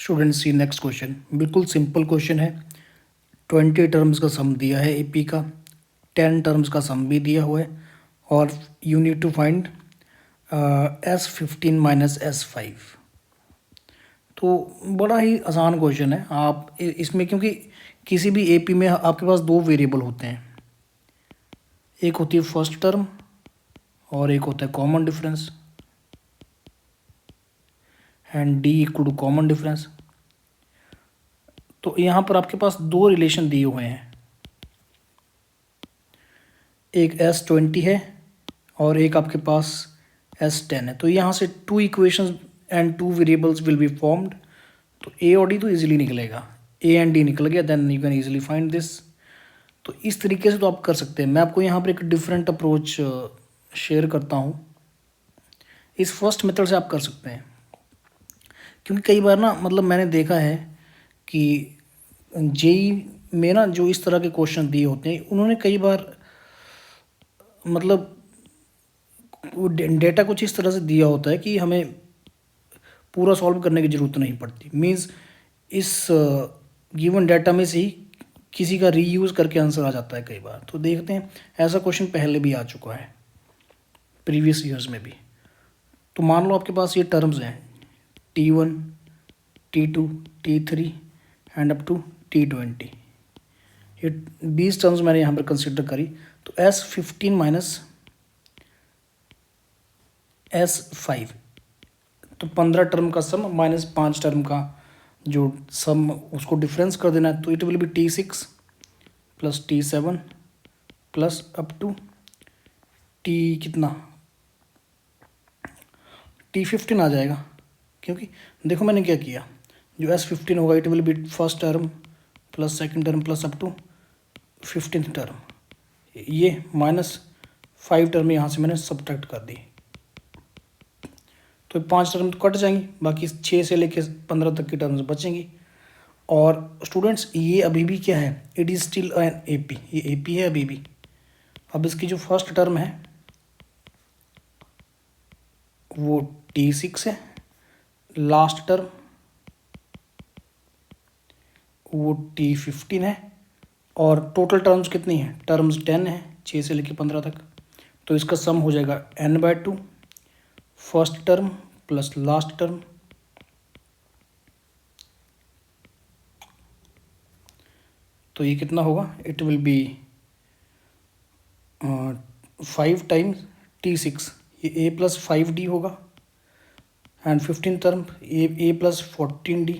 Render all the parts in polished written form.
Student सी next question, बिल्कुल simple question है। 20 terms का सम दिया है एपी का, 10 टर्म्स का सम भी दिया हुआ है और you need to find S15 minus S5। तो बड़ा ही आसान क्वेश्चन है। आप इसमें क्योंकि किसी भी एपी में आपके पास दो वेरिएबल होते हैं, एक होती है फर्स्ट टर्म और एक होता है common difference, and d equal to common difference. तो यहाँ पर आपके पास दो रिलेशन दिए हुए हैं, एक S20 है और एक आपके पास S10 है। तो यहाँ से two equations and two variables will be formed. तो ए और डी तो इजीली निकलेगा, ए एंड डी निकल गया, then you can easily find this. तो इस तरीके से तो आप कर सकते हैं। मैं आपको यहाँ पर एक डिफरेंट अप्रोच शेयर करता हूँ। इस फर्स्ट मेथड से आप कर सकते हैं, क्योंकि कई बार ना मतलब मैंने देखा है कि जेई में ना जो इस तरह के क्वेश्चन दिए होते हैं, उन्होंने कई बार मतलब वो डेटा कुछ इस तरह से दिया होता है कि हमें पूरा सॉल्व करने की ज़रूरत नहीं पड़ती। मीन्स इस गिवन डाटा में से ही किसी का रीयूज़ करके आंसर आ जाता है कई बार। तो देखते हैं, ऐसा क्वेश्चन पहले भी आ चुका है प्रीवियस ईयर्स में भी। तो मान लो आपके पास ये टर्म्स हैं T1, T2, T3 and up to T20। ये 20 टर्म्स मैंने यहाँ पर कंसिडर करी। तो S15 माइनस S5, तो 15 टर्म का सम माइनस 5 टर्म का जो सम उसको डिफरेंस कर देना है। तो it will be T6 plus T7 plus up to T कितना T15 आ जाएगा। क्योंकि देखो मैंने क्या किया, जो S15 होगा it will be first term plus second term plus up to 15th term. ये माइनस 5 टर्म यहाँ से मैंने सब्ट्रैक्ट कर दी, तो 5 टर्म तो कट जाएंगी, बाकी 6 से लेके 15 तक की टर्म्स बचेंगी। और स्टूडेंट्स ये अभी भी क्या है, it is still an AP, ये एपी है अभी भी। अब इसकी जो फर्स्ट टर्म है वो T6 है, लास्ट टर्म वो T15 है, और टोटल टर्म्स कितनी है, टर्म्स 10 है, 6 से लेके 15 तक। तो इसका सम हो जाएगा n/2 first term plus last term. तो ये कितना होगा, it will B 5 times T6, ये a प्लस 5d होगा, and 15 term a plus 14d।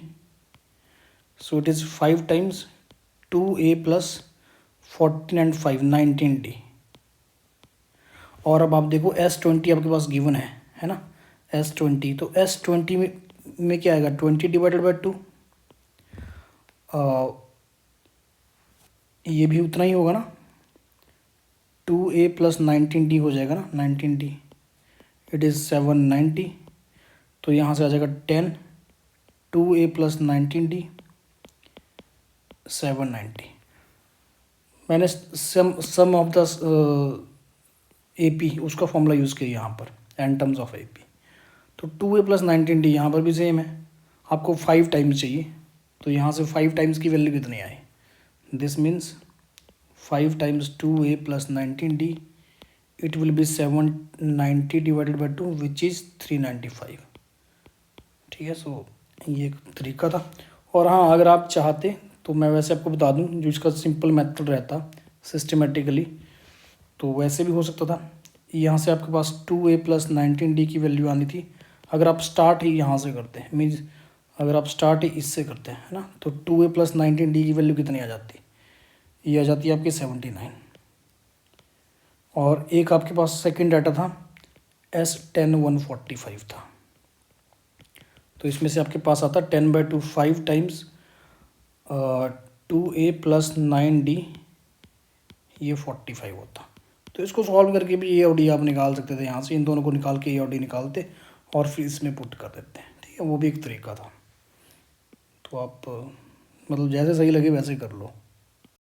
So it is 5 times 2a plus 14 and 5 19d। और अब आप देखो S20 आपके पास गिवन है ना, S20। तो S20 में क्या आएगा, 20 डिवाइडेड बाई 2, ये भी उतना ही होगा ना, 2a प्लस 19d हो जाएगा ना, 19d इट इज़ 790। तो यहाँ से आ जाएगा 10, 2a प्लस 19d 790। मैंने सम ऑफ द AP उसका फॉर्मूला यूज़ किया यहाँ पर एन टर्म्स ऑफ AP। तो 2a प्लस 19d यहाँ पर भी सेम है, आपको 5 टाइम्स चाहिए। तो यहाँ से 5 टाइम्स की वैल्यू कितनी आई, this means 5 times 2a plus 19d it will be 790 divided by 2 which is 395। ठीक है, सो ये एक तरीका था। और हाँ, अगर आप चाहते तो मैं वैसे आपको बता दूं, जो इसका सिंपल मेथड रहता सिस्टमेटिकली, तो वैसे भी हो सकता था। यहाँ से आपके पास 2a प्लस 19d की वैल्यू आनी थी। अगर आप स्टार्ट ही यहाँ से करते हैं, मीन्स अगर आप स्टार्ट ही इससे करते हैं है ना, तो 2a प्लस 19d की वैल्यू कितनी आ जाती है, ये आ जाती है आपकी 79। और एक आपके पास सेकंड डाटा था S10 145 था। तो इसमें से आपके पास आता 10/2 5 टाइम्स 2a प्लस 9d, ये 45 होता। तो इसको सॉल्व करके भी ए और डी आप निकाल सकते थे, यहाँ से इन दोनों को निकाल के ए और डी निकालते और फिर इसमें पुट कर देते हैं। ठीक है, वो भी एक तरीका था। तो आप मतलब जैसे सही लगे वैसे कर लो।